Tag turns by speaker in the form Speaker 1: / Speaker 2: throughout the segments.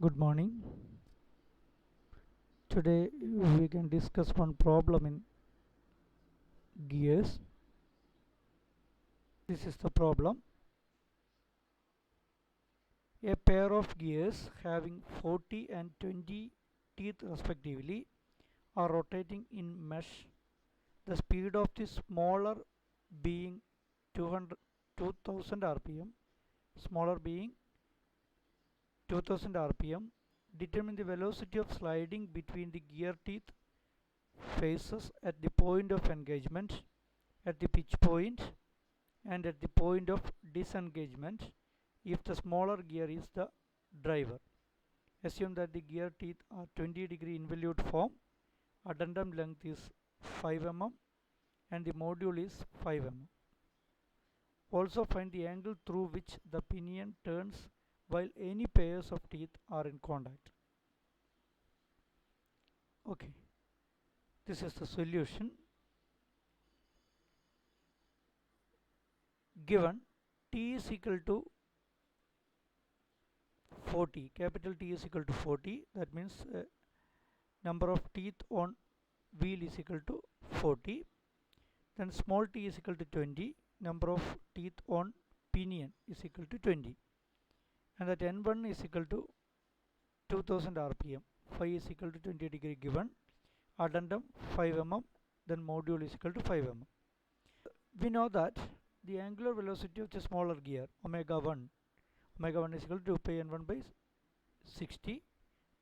Speaker 1: Good morning. Today we can discuss one problem in gears. This is the problem. A pair of gears having 40 and 20 teeth respectively are rotating in mesh. The speed of the smaller being 2000 rpm, smaller being 2000 rpm. Determine the velocity of sliding between the gear teeth faces at the point of engagement, at the pitch point, and at the point of disengagement if the smaller gear is the driver. Assume that the gear teeth are 20-degree involute form, addendum length is 5 mm and the module is 5 mm. Also find the angle through which the pinion turns while any pairs of teeth are in contact. Okay, this is the solution. Given T is equal to 40, capital T is equal to 40, that means number of teeth on wheel is equal to 40. Then small t is equal to 20, number of teeth on pinion is equal to 20, and that n1 is equal to 2000 rpm, phi is equal to 20-degree given, addendum 5 mm, then module is equal to 5 mm. We know that the angular velocity of the smaller gear omega 1 is equal to 2 pi n1 by 60.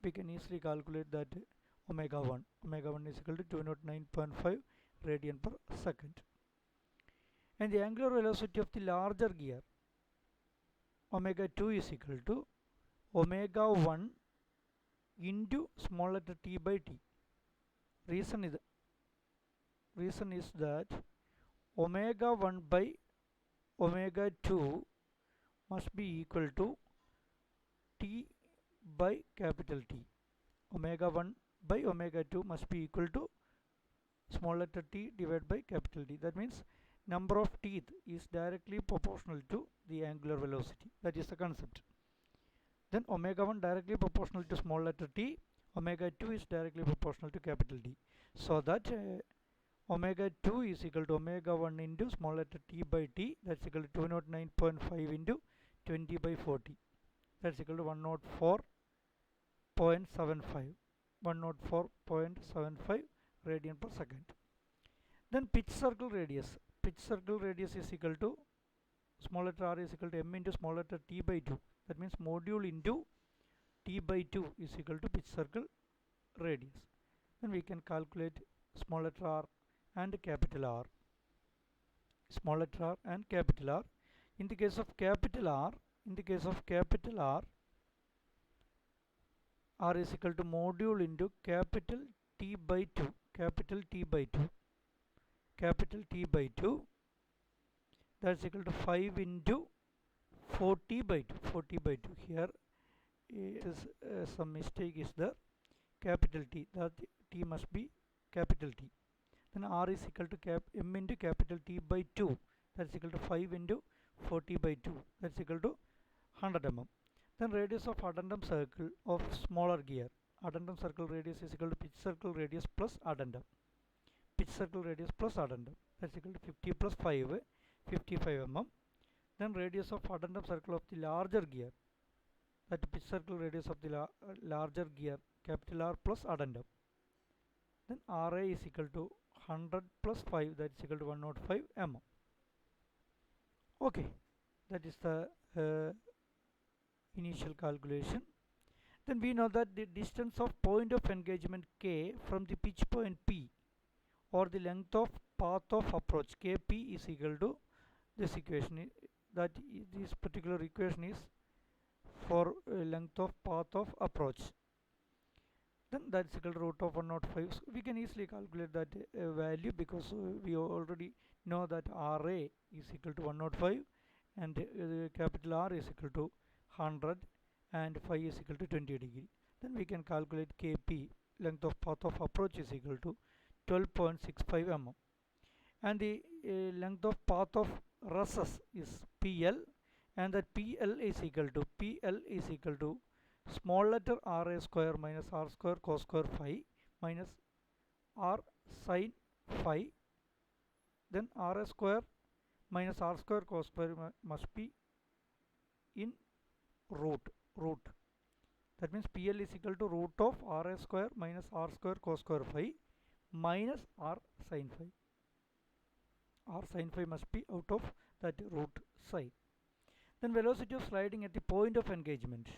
Speaker 1: We can easily calculate that omega 1 is equal to 209.5 radian per second. And the angular velocity of the larger gear omega 2 is equal to omega 1 into small letter t by t. Reason is that omega 1 by omega 2 must be equal to t by capital T. Omega 1 by omega 2 must be equal to small letter t divided by capital T. That means number of teeth is directly proportional to the angular velocity. That is the concept. Then omega 1 directly proportional to small letter t, omega 2 is directly proportional to capital T. So that omega 2 is equal to omega 1 into small letter t by t, that's equal to 209.5 into 20 by 40, that's equal to 104.75 radian per second. Then pitch circle radius is equal to small letter r is equal to m into small letter t by 2, that means module into t by 2 is equal to pitch circle radius. Then we can calculate small letter r and capital R. Small letter r and capital R. In the case of capital R, R is equal to module into capital T by 2, that's equal to 5 into 40 by 2. Here is some mistake is there. Capital T, that T must be capital T. Then R is equal to m into capital T by 2, that's equal to 5 into 40 by 2, that's equal to 100 mm. Then radius of addendum circle of smaller gear, addendum circle radius is equal to pitch circle radius plus addendum, that's equal to 50 plus 5, 55 mm. Then radius of addendum circle of the larger gear, that pitch circle radius of the larger gear, capital R plus addendum. Then Ra is equal to 100 plus 5, that is equal to 105 mm. Okay, that is the initial calculation. Then we know that the distance of point of engagement K from the pitch point P, or the length of path of approach Kp is equal to this equation, that this particular equation is for length of path of approach. Then that's equal to root of 105. So we can easily calculate that value, because we already know that Ra is equal to 105 and capital R is equal to 100 and phi is equal to 20 degree. Then we can calculate Kp, length of path of approach, is equal to 12.65 mm, and the length of path of recess is PL, and that PL is equal to small letter r a square minus r square cos square phi minus r sin phi, then r a square minus r square cos square must be in root. That means PL is equal to root of r a square minus r square cos square phi minus r sin phi. R sin phi must be out of that root side. Then velocity of sliding at the point of engagement.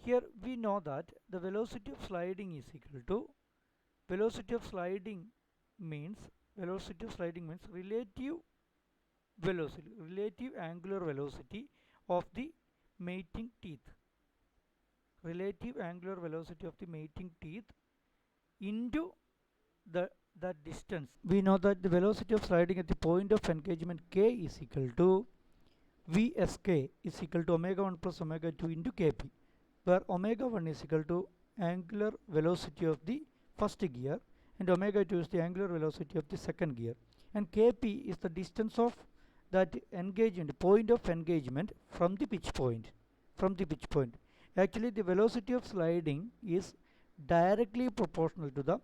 Speaker 1: Here we know that the velocity of sliding is equal to velocity of sliding means relative velocity, relative angular velocity of the mating teeth. Relative angular velocity of the mating teeth into that distance. We know that the velocity of sliding at the point of engagement k is equal to Vsk is equal to omega 1 plus omega 2 into Kp, where omega 1 is equal to angular velocity of the first gear and omega 2 is the angular velocity of the second gear, and Kp is the distance of that engagement, point of engagement from the pitch point. Actually, the velocity of sliding is directly proportional to the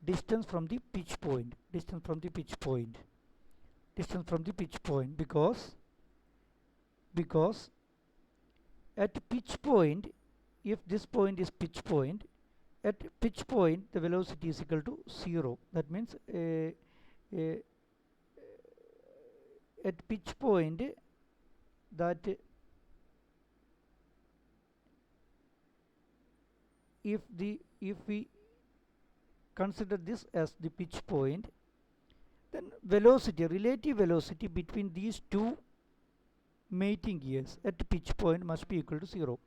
Speaker 1: distance from the pitch point, because at pitch point, if this point is pitch point, at pitch point the velocity is equal to 0. That means at pitch point, that if we consider this as the pitch point, then relative velocity between these two mating gears at pitch point must be equal to 0.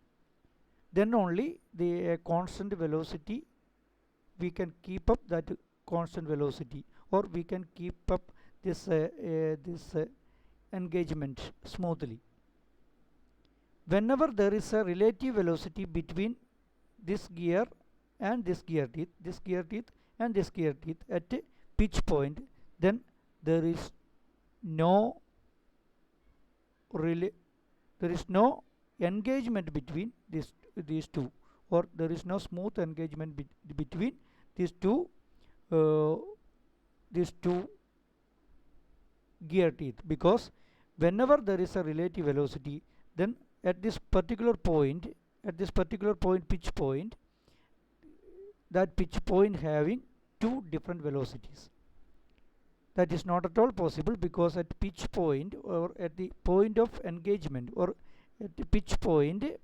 Speaker 1: Then only the constant velocity, we can keep up that constant velocity, or we can keep up this engagement smoothly. Whenever there is a relative velocity between this gear and this gear teeth, at pitch point, then there is no engagement between these two, or there is no smooth engagement between these two gear teeth, because whenever there is a relative velocity, then at this particular point, pitch point, that pitch point having two different velocities. That is not at all possible, because at pitch point, or at the point of engagement, or at the pitch point,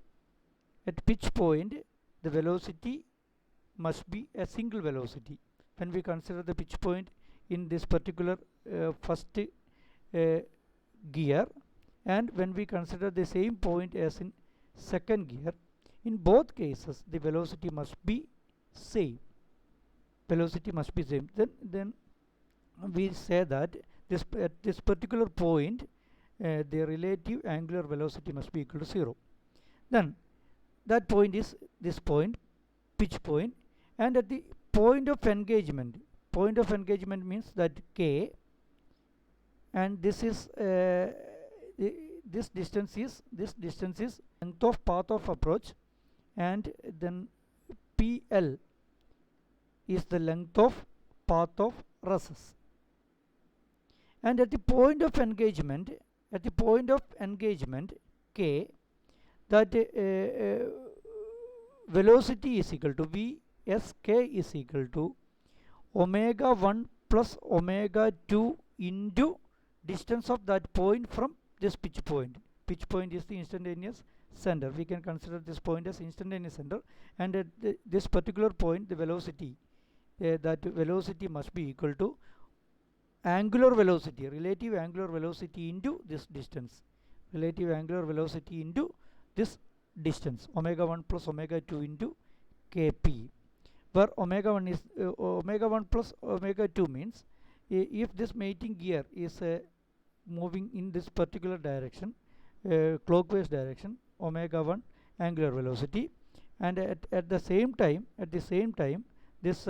Speaker 1: the velocity must be a single velocity. When we consider the pitch point in this particular first gear, and when we consider the same point as in second gear, in both cases the velocity must be same. Then we say that at this particular point, the relative angular velocity must be equal to 0. Then that point is this point, pitch point, and at the point of engagement means that k, and this is this distance is length of path of approach, and then PL is the length of path of recess. And at the point of engagement, k, that velocity is equal to Vsk is equal to omega 1 plus omega 2 into distance of that point from this pitch point. Pitch point is the instantaneous center. We can consider this point as instantaneous center, and at this particular point, the velocity, that velocity must be equal to angular velocity, relative angular velocity into this distance, omega 1 plus omega 2 into Kp, where omega 1 is omega 1 plus omega 2 means if this mating gear is moving in this particular direction, clockwise direction, omega 1 angular velocity, and at the same time this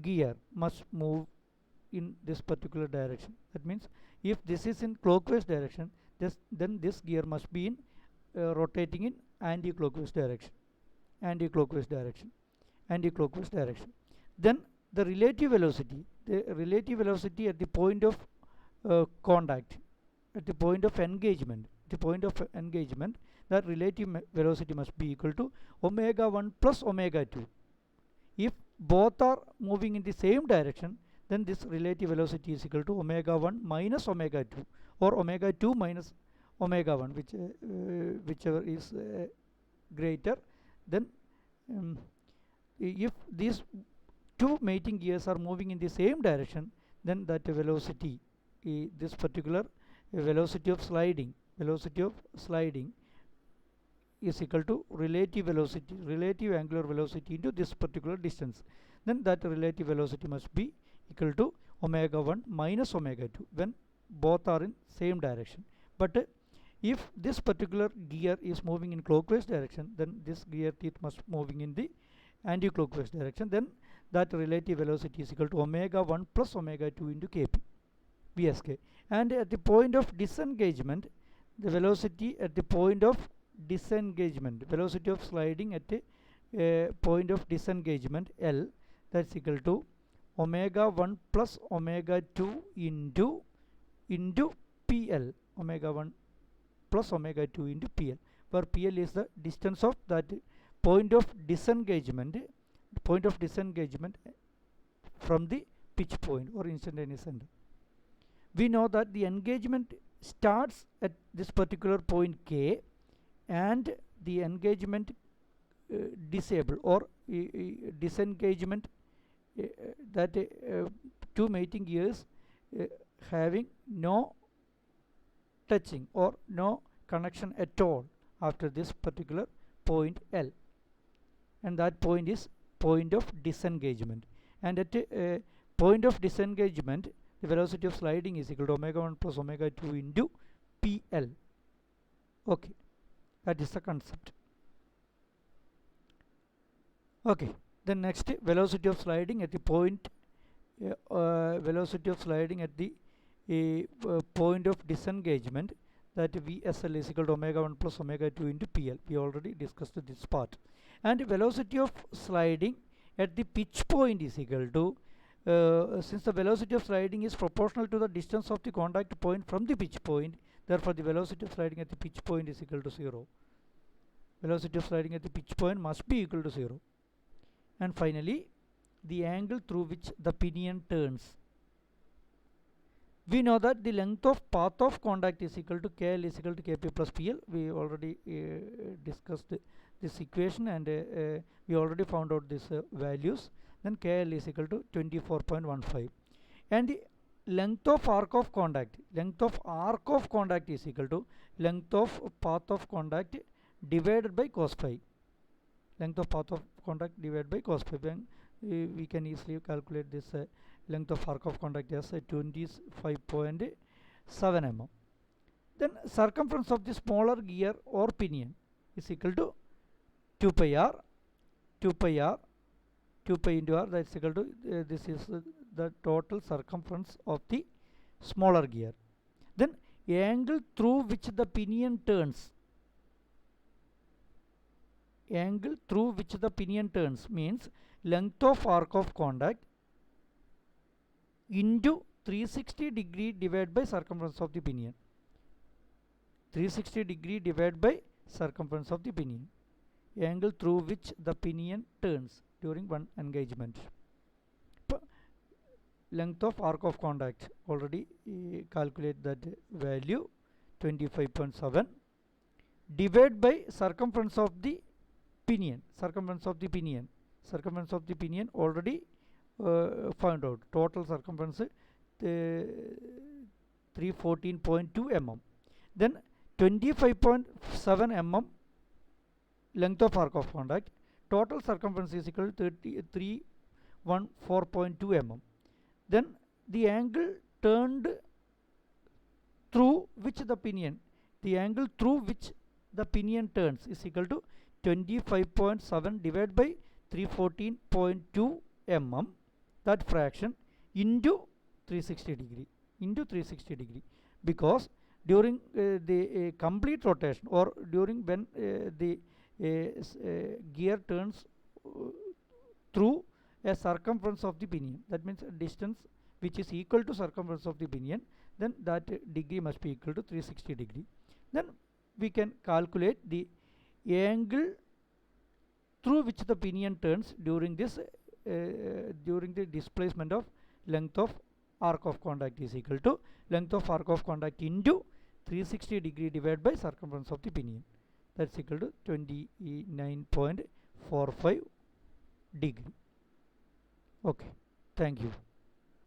Speaker 1: gear must move in this particular direction. That means if this is in clockwise direction, then this gear must be in rotating in anti-clockwise direction, anti-clockwise direction, anti-clockwise direction. Then the relative velocity at the point of contact, at the point of engagement, that relative velocity must be equal to omega 1 plus omega 2. If both are moving in the same direction, then this relative velocity is equal to omega 1 minus omega 2, or omega 2 minus omega 1, whichever is greater. Then if these two mating gears are moving in the same direction, then that velocity, this particular velocity of sliding is equal to relative angular velocity into this particular distance. Then that relative velocity must be equal to omega 1 minus omega 2 when both are in same direction. But if this particular gear is moving in clockwise direction, then this gear teeth must moving in the anti-clockwise direction. Then that relative velocity is equal to omega 1 plus omega 2 into kp, vsk. And at the point of disengagement, the velocity at the point of disengagement, velocity of sliding at a point of disengagement L, that's equal to omega 1 plus omega 2 into PL, omega 1 plus omega 2 into PL, where PL is the distance of that point of disengagement from the pitch point or instantaneous center. We know that the engagement starts at this particular point K, and the engagement disable or disengagement, that two mating gears having no touching or no connection at all after this particular point L, and that point is point of disengagement. And at a point of disengagement, the velocity of sliding is equal to omega 1 plus omega 2 into PL. Okay, that is the concept. Okay, then next, velocity of sliding at the point point of disengagement, that VSL is equal to omega 1 plus omega 2 into PL. We already discussed this part. And velocity of sliding at the pitch point is equal to, since the velocity of sliding is proportional to the distance of the contact point from the pitch point, therefore the velocity of sliding at the pitch point is equal to 0. Velocity of sliding at the pitch point must be equal to 0. And finally, the angle through which the pinion turns. We know that the length of path of contact is equal to KL is equal to KP plus PL. We already discussed this equation, and we already found out these values. Then KL is equal to 24.15. And the length of arc of contact is equal to length of path of contact divided by cos phi. Length of path of contact divided by cos phi. When we can easily calculate this length of arc of contact as 25.7 mm. Then circumference of the smaller gear or pinion is equal to 2 pi r into r, that is equal to this is the total circumference of the smaller gear. Then angle through which the pinion turns, means length of arc of contact into 360 degree divided by circumference of the pinion. 360 degree divided by circumference of the pinion. Angle through which the pinion turns during one engagement. Length of arc of contact, already calculate that value, 25.7, divided by circumference of the pinion. Circumference of the pinion already found out. Total circumference 314.2 mm. Then 25.7 mm length of arc of contact. Total circumference is equal to 314.2 mm. Then the angle turned through which the pinion, turns is equal to 25.7 divided by 314.2 mm, that fraction, into 360 degree, because during the complete rotation, or during when the gear turns through a circumference of the pinion, that means a distance which is equal to circumference of the pinion, then that degree must be equal to 360 degree. Then we can calculate the angle through which the pinion turns during this during the displacement of length of arc of contact is equal to length of arc of contact into 360 degree divided by circumference of the pinion, that's equal to 29.45 degree. Okay, thank you.